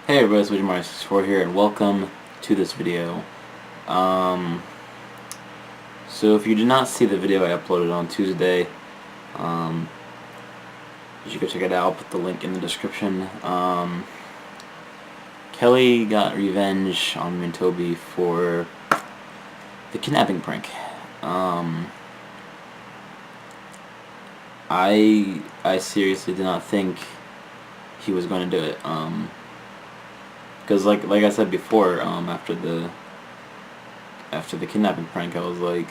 Hey everybody, it's Mario64 here, and welcome to this video. So if you did not see the video I uploaded on Tuesday, you should go check it out. I'll put the link in the description. Kelly got revenge on me and Toby for the kidnapping prank. I seriously did not think he was going to do it. Because like I said before, after the kidnapping prank, I was like,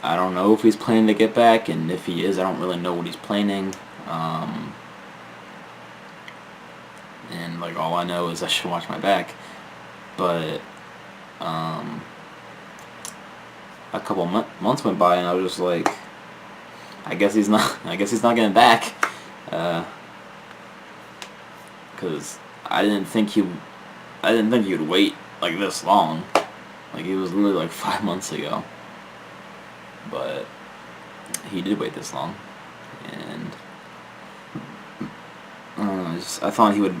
I don't know if he's planning to get back, and if he is, I don't really know what he's planning. And like all I know is I should watch my back. But a couple months went by, and I was just like, I guess he's not getting back. Because I didn't think he would wait like this long. Like, it was literally like 5 months ago. But he did wait this long, and I thought he would,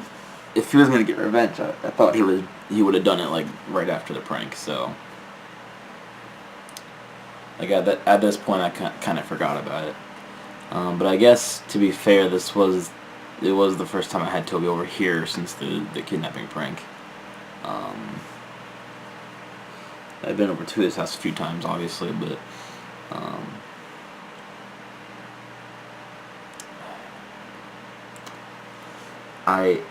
if he was gonna get revenge, I thought he would have done it like right after the prank. So like at this point, I kind of forgot about it. But I guess, to be fair, it was the first time I had Toby over here since the kidnapping prank. I've been over to his house a few times, obviously, but I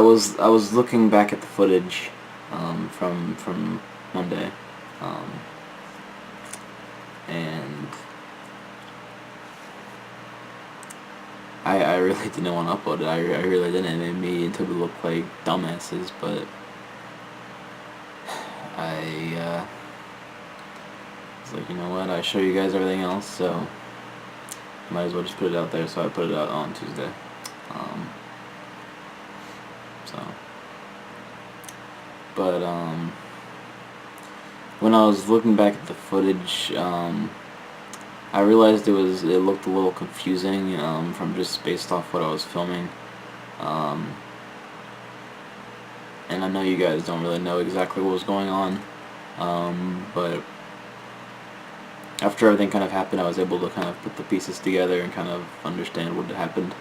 was looking back at the footage from Monday, and I really didn't want to upload it. I really didn't. It made me and Toby look like dumbasses, but I was like, you know what, I show you guys everything else, so might as well just put it out there. So I put it out on Tuesday. But when I was looking back at the footage, I realized it looked a little confusing, from just based off what I was filming. And I know you guys don't really know exactly what was going on, but after everything kind of happened, I was able to kind of put the pieces together and kind of understand what had happened.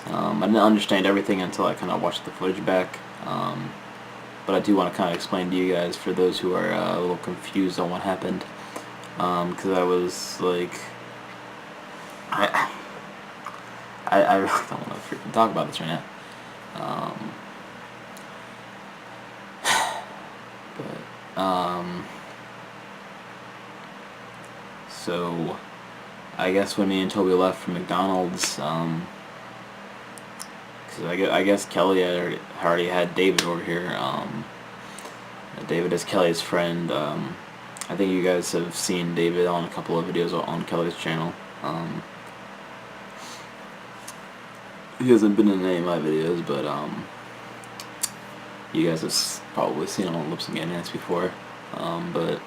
I didn't understand everything until I kind of watched the footage back, but I do want to kind of explain to you guys, for those who are a little confused on what happened, because I was like, I really don't want to freaking talk about this right now. So I guess when me and Toby left from McDonald's, because I guess Kelly had already had David over here. David is Kelly's friend. I think you guys have seen David on a couple of videos on Kelly's channel. He hasn't been in any of my videos, but you guys have probably seen him on Lips and Dance before. But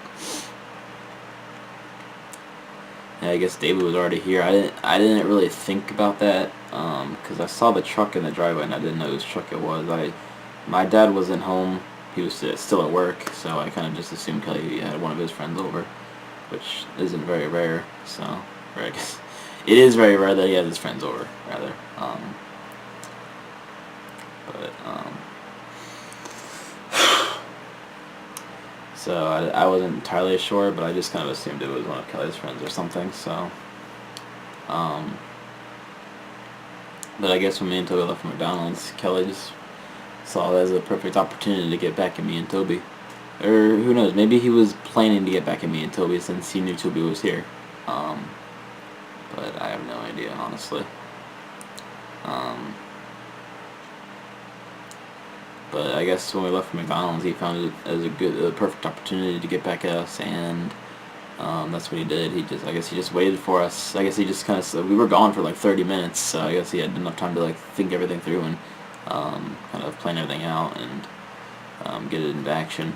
yeah, I guess David was already here. I didn't really think about that, because I saw the truck in the driveway and I didn't know whose truck it was. My dad wasn't home. He was still at work, so I kind of just assumed Kelly had one of his friends over, which isn't very rare. So, or I guess it is very rare that he has his friends over, rather. So I wasn't entirely sure, but I just kind of assumed it was one of Kelly's friends or something. So, but I guess when me and Toby left from McDonald's, Kelly just saw it as a perfect opportunity to get back at me and Toby. Or who knows, maybe he was planning to get back at me and Toby since he knew Toby was here. But I have no idea, honestly. But I guess when we left from McDonald's, he found it as a perfect opportunity to get back at us, and that's what he did. I guess he just waited for us. I guess he just kind of, we were gone for like 30 minutes, so I guess he had enough time to like think everything through and kind of plan everything out and get it into action.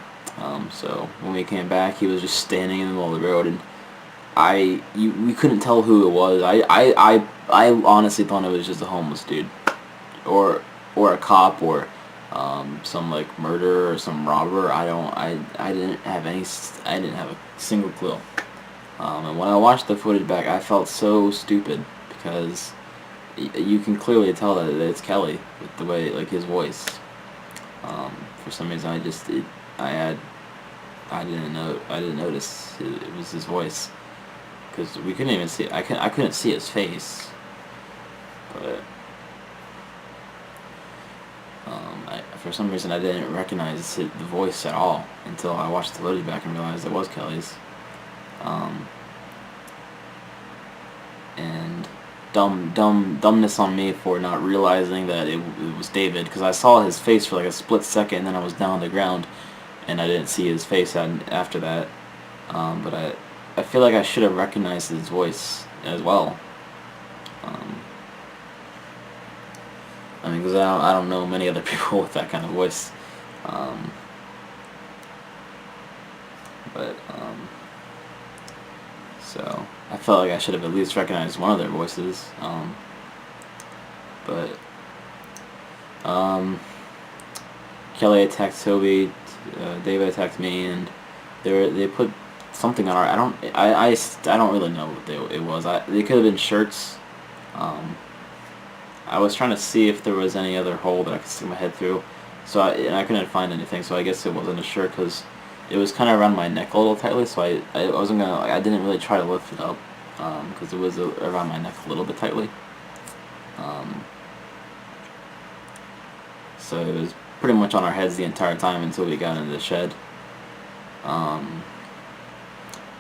So when we came back, he was just standing in the middle of the road, and we couldn't tell who it was. I honestly thought it was just a homeless dude. or a cop or some like murderer or some robber. I didn't have I didn't have a single clue. And when I watched the footage back, I felt so stupid because you can clearly tell that it's Kelly with the way, like, his voice. For some reason, I didn't notice it was his voice because we couldn't even see. I couldn't see his face, but for some reason I didn't recognize the voice at all until I watched the footage back and realized it was Kelly's. And dumbness on me for not realizing that it was David, because I saw his face for like a split second and then I was down on the ground and I didn't see his face after that. But I feel like I should have recognized his voice as well. I mean, because I don't know many other people with that kind of voice. So I felt like I should have at least recognized one of their voices. Kelly attacked Toby, David attacked me, and they put something on our. I don't really know what it was. They could have been shirts. I was trying to see if there was any other hole that I could stick my head through, and I couldn't find anything. So I guess it wasn't a shirt because it was kind of around my neck a little tightly. So I wasn't gonna. I didn't really try to lift it up because it was around my neck a little bit tightly. So it was pretty much on our heads the entire time until we got into the shed. But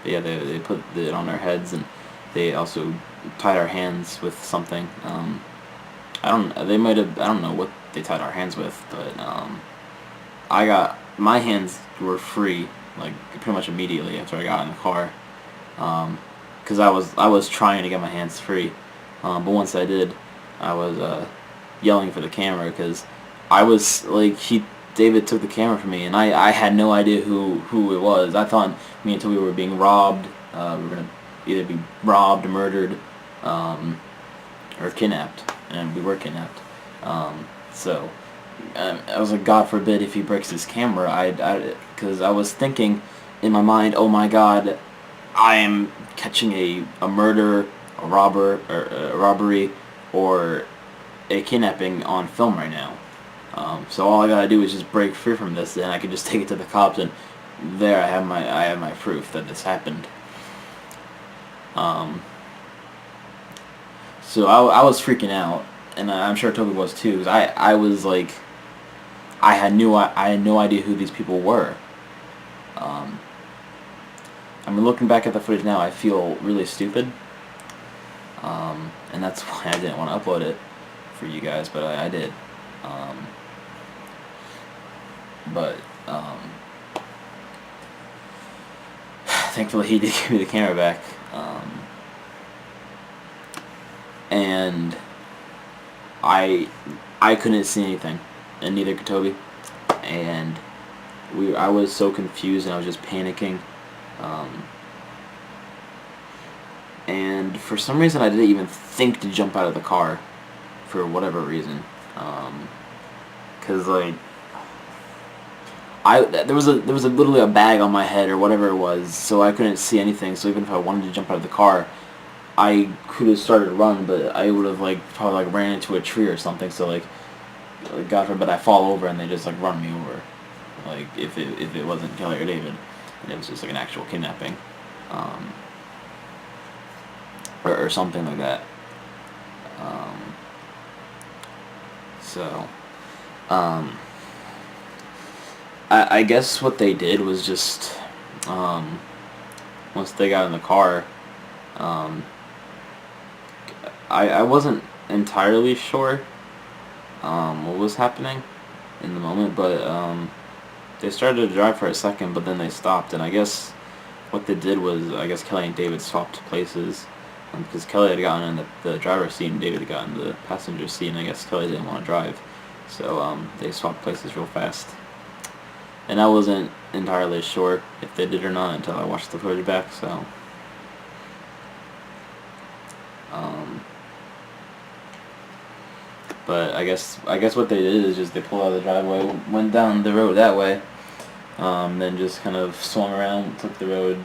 yeah, they put it on our heads, and they also tied our hands with something. I don't know what they tied our hands with, but my hands were free like pretty much immediately after I got in the car, because I was trying to get my hands free, but once I did, I was yelling for the camera because I was like David took the camera from me, and I had no idea who it was. I thought me until we were being robbed. We were gonna either be robbed, murdered, or kidnapped, and we were kidnapped. So I was like, God forbid if he breaks his camera. Because I was thinking in my mind, oh my God, I am catching a murder, a robbery, or a kidnapping on film right now. So all I gotta do is just break free from this, and I can just take it to the cops, and there I have my proof that this happened. So I was freaking out, and I'm sure Toby was too, because I was like, I had no idea who these people were. I mean, looking back at the footage now, I feel really stupid, and that's why I didn't want to upload it for you guys, but I did. Thankfully he did give me the camera back, and I couldn't see anything, and neither could Toby, and I was so confused, and I was just panicking, and for some reason I didn't even think to jump out of the car, for whatever reason, because like there was literally a bag on my head or whatever it was, so I couldn't see anything. So even if I wanted to jump out of the car, I could have started to run, but I would have probably ran into a tree or something. So like God forbid I fall over and they just run me over, like if it wasn't Kelly or David, and it was just like an actual kidnapping, or something like that. I guess what they did was just, once they got in the car, I wasn't entirely sure what was happening in the moment, but they started to drive for a second, but then they stopped, and I guess what they did was, I guess Kelly and David swapped places, because Kelly had gotten in the driver's seat and David had gotten in the passenger seat, and I guess Kelly didn't want to drive, so they swapped places real fast. And I wasn't entirely sure if they did or not until I watched the footage back, so But I guess what they did is just they pulled out of the driveway, went down the road that way, then just kind of swung around, took the road,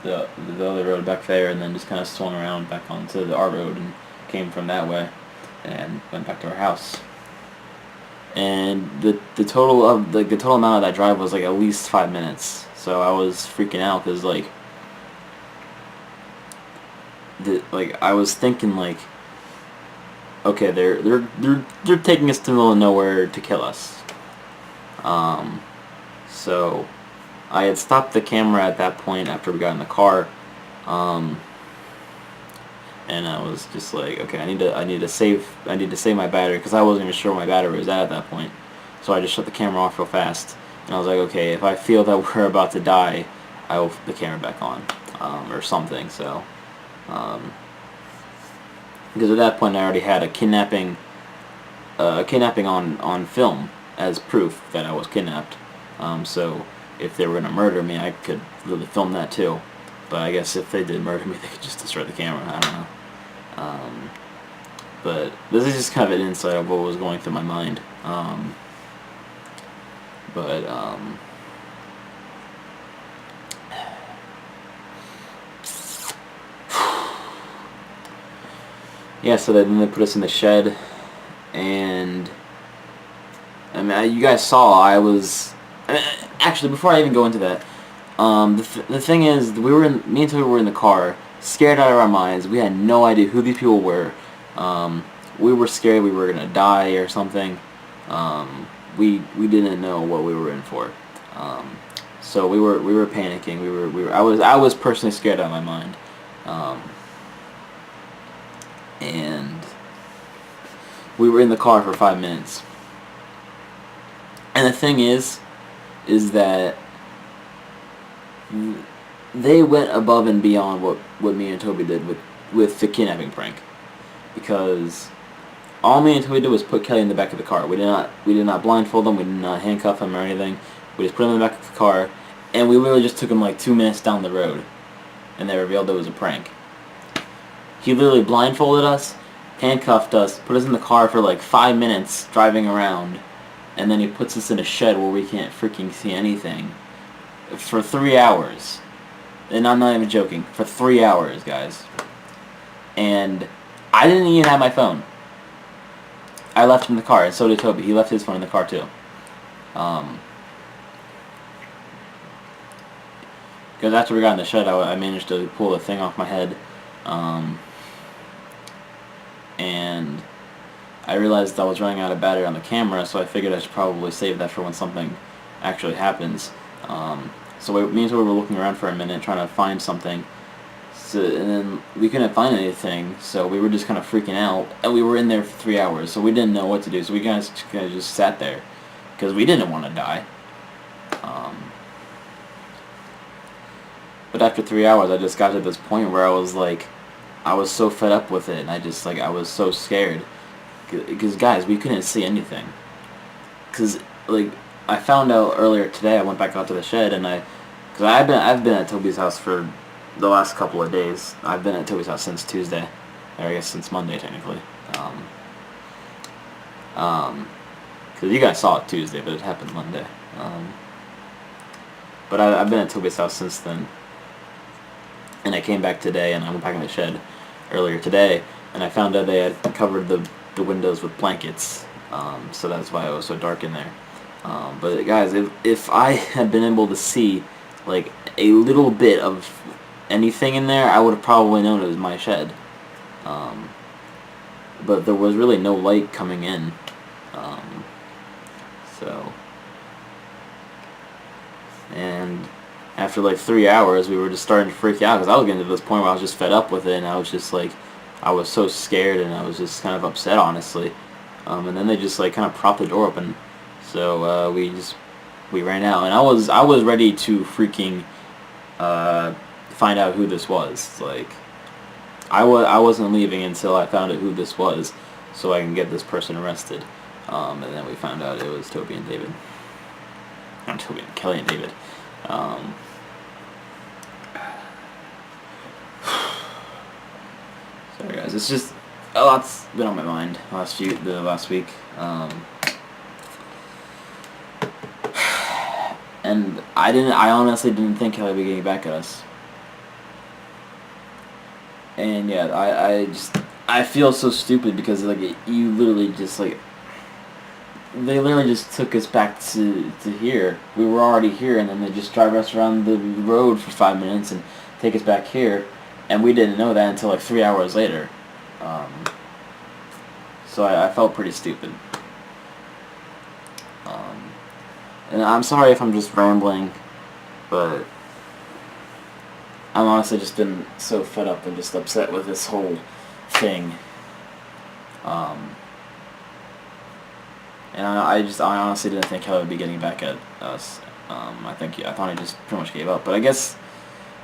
the other road back there, and then just kind of swung around back onto our road and came from that way, and went back to our house. And the total of the total amount of that drive was like at least 5 minutes. So I was freaking out because like I was thinking like, okay, they're taking us to the middle of nowhere to kill us. So I had stopped the camera at that point after we got in the car, and I was just like, okay, I need to save my battery, because I wasn't even sure where my battery was at that point. So I just shut the camera off real fast, and I was like, okay, if I feel that we're about to die, I will put the camera back on, or something. So, because at that point I already had a kidnapping on film as proof that I was kidnapped. So if they were gonna murder me, I could really film that too. But I guess if they did murder me, they could just destroy the camera. I don't know. But this is just kind of an insight of what was going through my mind. Yeah, so then they put us in the shed, and I mean, you guys saw I was actually, before I even go into that, the thing is, me and Toby were in the car, scared out of our minds. We had no idea who these people were. We were scared we were gonna die or something. We didn't know what we were in for. So we were panicking. I was personally scared out of my mind. And we were in the car for 5 minutes. And the thing is that they went above and beyond what me and Toby did with the kidnapping prank, because all me and Toby did was put Kelly in the back of the car. We did not blindfold him. We did not handcuff him or anything. We just put him in the back of the car, and we literally just took him like 2 minutes down the road, and they revealed it was a prank. He literally blindfolded us, handcuffed us, put us in the car for like 5 minutes driving around, and then he puts us in a shed where we can't freaking see anything for 3 hours. And I'm not even joking, for 3 hours, guys. And I didn't even have my phone. I left him in the car, and so did Toby. He left his phone in the car too. Because after we got in the shed, I managed to pull the thing off my head. And I realized I was running out of battery on the camera, so I figured I should probably save that for when something actually happens. So me and Toby were looking around for a minute, trying to find something. So, and then we couldn't find anything, so we were just kind of freaking out. And we were in there for 3 hours, so we didn't know what to do. So we kind of just sat there, because we didn't want to die. But after 3 hours, I just got to this point where I was like, I was so fed up with it, and I was so scared. Because guys, we couldn't see anything. Because like, I found out earlier today. I went back out to the shed, and because I've been at Toby's house for the last couple of days. I've been at Toby's house since Tuesday, or I guess since Monday technically. Because you guys saw it Tuesday, but it happened Monday. But I've been at Toby's house since then, and I came back today, and I went back in the shed earlier today, and I found out they had covered the windows with blankets, so that's why it was so dark in there. But guys, if I had been able to see like a little bit of anything in there, I would have probably known it was my shed. But there was really no light coming in, and after like 3 hours, we were just starting to freak out, because I was getting to this point where I was just fed up with it, and I was just like, I was so scared, and I was just kind of upset, honestly. And then they just like kind of propped the door open, so we ran out, and I was ready to freaking find out who this was. Like, I wasn't leaving until I found out who this was, so I can get this person arrested. And then we found out it was Toby and David. Not Toby, Kelly and David. Sorry guys, it's just, a lot's been on my mind the last week. And I honestly didn't think Kelly would be getting back at us. And yeah, I feel so stupid because like you literally just like they literally just took us back to here. We were already here, and then they just drive us around the road for 5 minutes and take us back here, and we didn't know that until like 3 hours later. So I felt pretty stupid. And I'm sorry if I'm just rambling, but I'm honestly just been so fed up and just upset with this whole thing. And I honestly didn't think Kelly would be getting back at us. I thought he just pretty much gave up. But I guess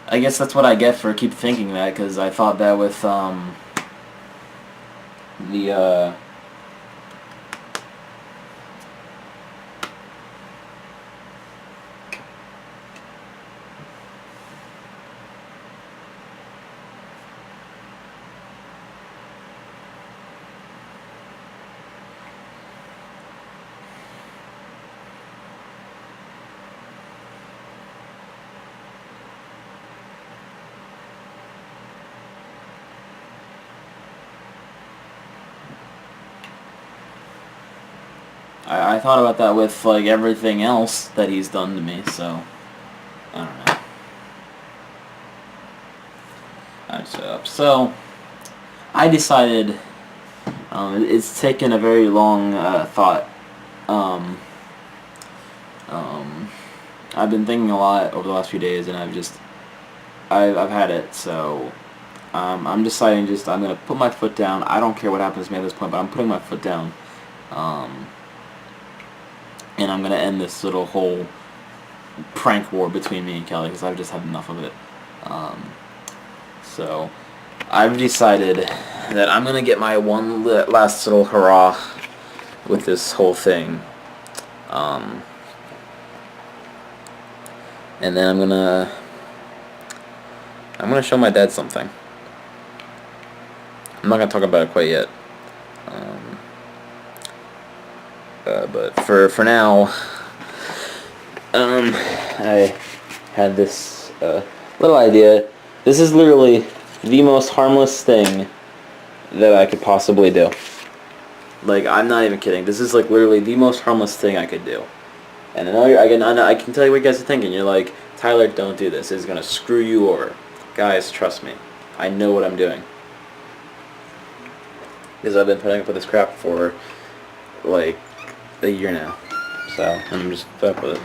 that's what I get for keep thinking that, because I thought that with the I thought about that with like everything else that he's done to me, so I don't know. I shut up. So I decided. It's taken a very long thought. I've been thinking a lot over the last few days, and I've had it. So I'm deciding I'm gonna put my foot down. I don't care what happens to me at this point, but I'm putting my foot down. And I'm gonna end this little whole prank war between me and Kelly, because I've just had enough of it. So I've decided that I'm gonna get my one last little hurrah with this whole thing, and then I'm gonna show my dad something. I'm not gonna talk about it quite yet, but for now, I had this little idea. This is literally the most harmless thing that I could possibly do. Like, I'm not even kidding. This is like literally the most harmless thing I could do. And I know I can tell you what you guys are thinking. You're like, Tyler, don't do this. It's gonna screw you over. Guys, trust me. I know what I'm doing. Because I've been putting up with this crap for like a year now. So I'm just fed up with it.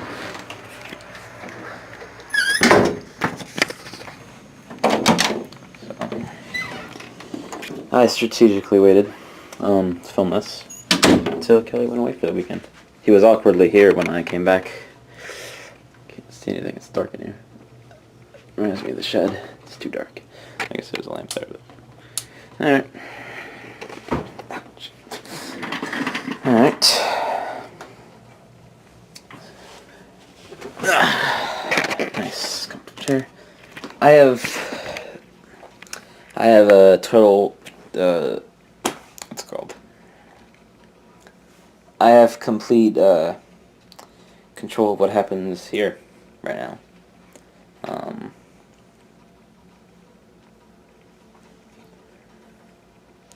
I strategically waited to film this until Kelly went away for the weekend. He was awkwardly here when I came back. Can't see anything, it's dark in here. Reminds me of the shed. It's too dark. I guess there's a lamp there, but... Alright. Alright. Nice comfortable chair. I have a total, what's it called? I have complete control of what happens here right now.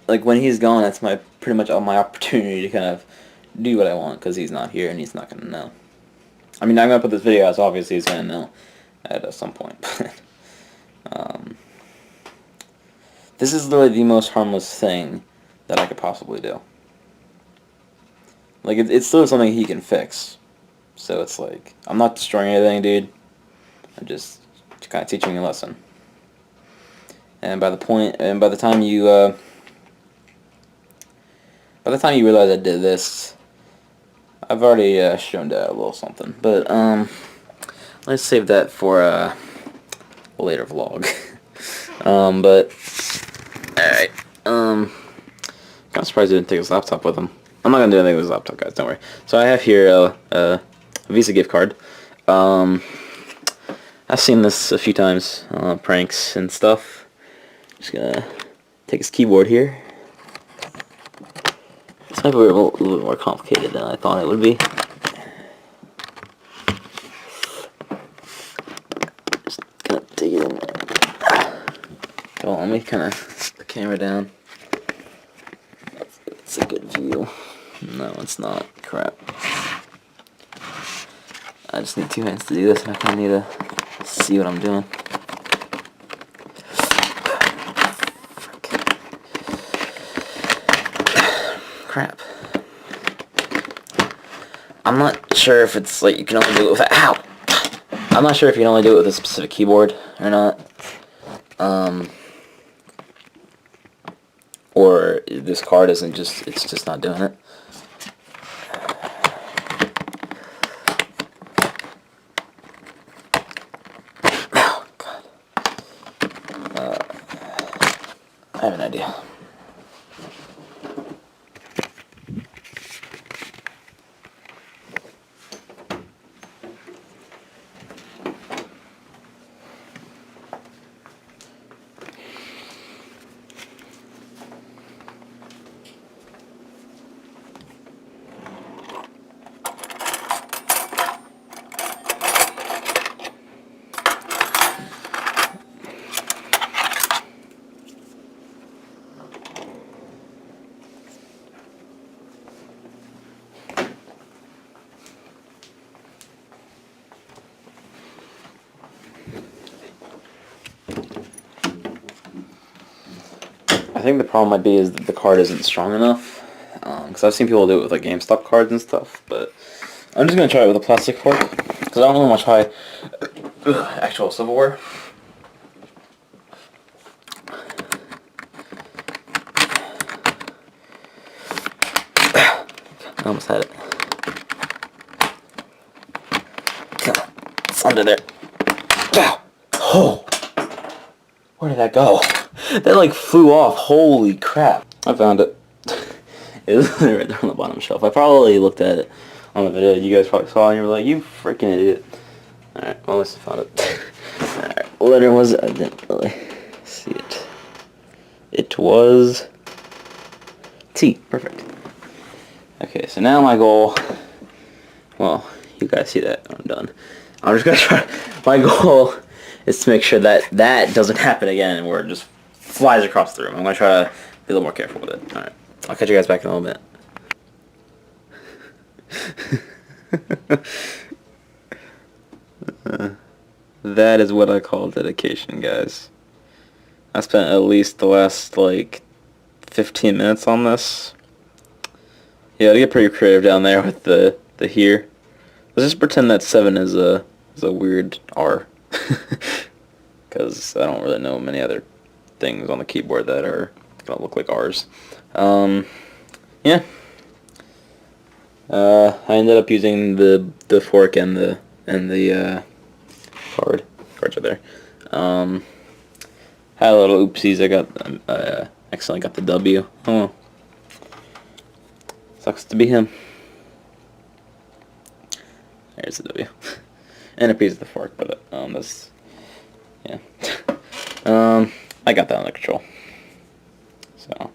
Like when he's gone, that's pretty much all my opportunity to kind of do what I want, because he's not here and he's not gonna know. I mean, I'm gonna put this video out, so obviously he's gonna know at some point. This is literally the most harmless thing that I could possibly do. Like, it's still something he can fix. So it's like, I'm not destroying anything, dude. I'm just kind of teaching you a lesson. And by the time you realize I did this, I've already shown Dad a little something. But let's save that for a later vlog. But alright. Kind of surprised he didn't take his laptop with him. I'm not gonna do anything with his laptop, guys. Don't worry. So I have here a Visa gift card. I've seen this a few times, pranks and stuff. Just gonna take his keyboard here. This might be a little bit more complicated than I thought it would be. Just gonna dig it in there. Come on, let me kind of put the camera down. It's a good view. No, it's not. Crap. I just need 2 hands to do this, and I kind of need to see what I'm doing. Crap. I'm not sure if it's like you can only do it with a ow. I'm not sure if you can only do it with a specific keyboard or not. Or this card isn't just, it's just not doing it. Oh, God. I have an idea. I think the problem might be is that the card isn't strong enough. Because I've seen people do it with like GameStop cards and stuff, but I'm just gonna try it with a plastic fork because I don't really want to try actual silverware. I almost had it. God, it's under there. Oh, where did that go? That like flew off. Holy crap! I found it. It was right there on the bottom shelf. I probably looked at it on the video. You guys probably saw it and you were like, "You freaking idiot!" All right, well, at least I found it. All right, what letter was it? I didn't really see it. It was T. Perfect. Okay, so now my goal. Well, you guys see that. I'm done. I'm just gonna try. My goal is to make sure that that doesn't happen again, where it just flies across the room. I'm gonna try to be a little more careful with it. All right, I'll catch you guys back in a little bit. That is what I call dedication, guys. I spent at least the last like 15 minutes on this. Yeah, to get pretty creative down there with the here. Let's just pretend that 7 is a weird R. Because I don't really know many other things on the keyboard that are gonna look like R's. Yeah. I ended up using the fork and the cards are there. Had a little oopsies. I accidentally got the W. Oh, sucks to be him. There's the W. And a piece of the fork, but that's, yeah. I got that under control. So,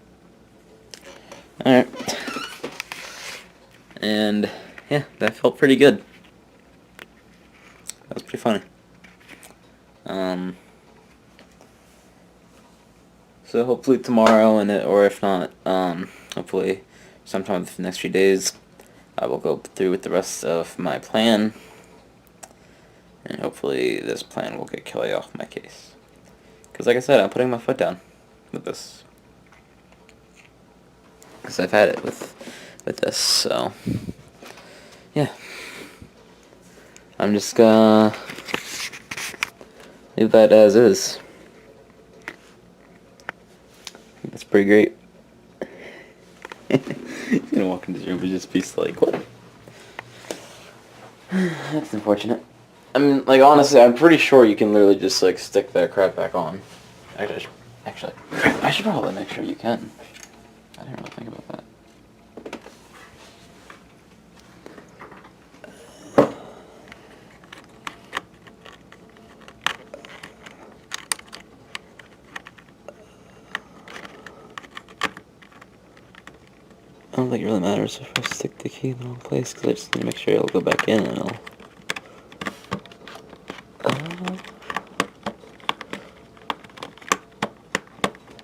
alright. And, yeah, that felt pretty good. That was pretty funny. So hopefully tomorrow, or if not, hopefully sometime in the next few days, I will go through with the rest of my plan, and hopefully this plan will get Kelly off my case. Because like I said, I'm putting my foot down with this. Because I've had it with this, so yeah. I'm just gonna leave that as is. That's pretty great. He's gonna walk into this room and just be like, what? That's unfortunate. I mean, like, honestly, I'm pretty sure you can literally just, like, stick that crap back on. Actually, I should probably make sure you can. I didn't really think about that. Oh, like it really matters if I stick the key in the wrong place, because I just need to make sure it'll go back in and it'll...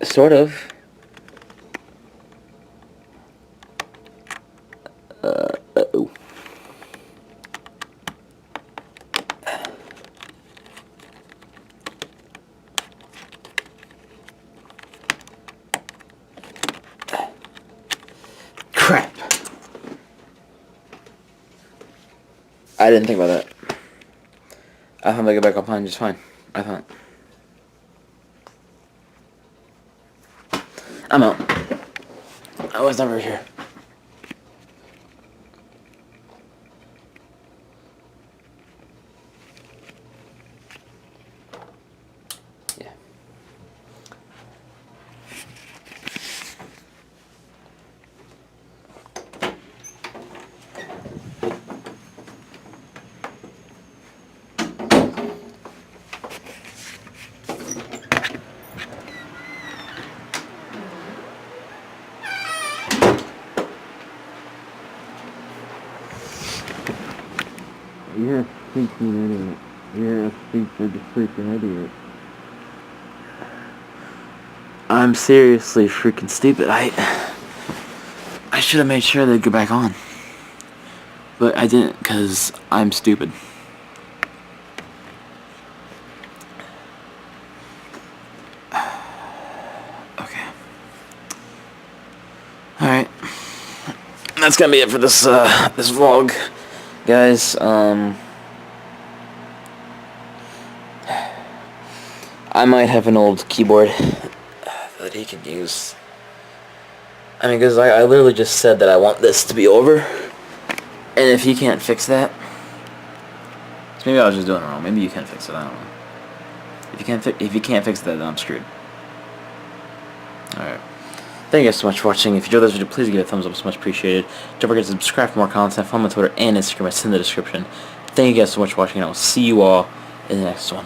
Sort of. Uh-oh. Crap. I didn't think about that. I thought I get back online just fine. I thought. I'm out. I was never here. Yeah. You're a freaking idiot. You're a freaking idiot. I'm seriously freaking stupid. I should have made sure they'd go back on. But I didn't, because I'm stupid. Okay. Alright. That's gonna be it for this this vlog, guys. I might have an old keyboard that he can use. I mean, because I literally just said that I want this to be over, and if he can't fix that, so maybe I was just doing it wrong. Maybe you can fix it. I don't know. If you can't fix that, then I'm screwed. All right. Thank you guys so much for watching. If you enjoyed this video, please give it a thumbs up. It's much appreciated. Don't forget to subscribe for more content. Follow me on Twitter and Instagram. It's in the description. Thank you guys so much for watching, and I will see you all in the next one.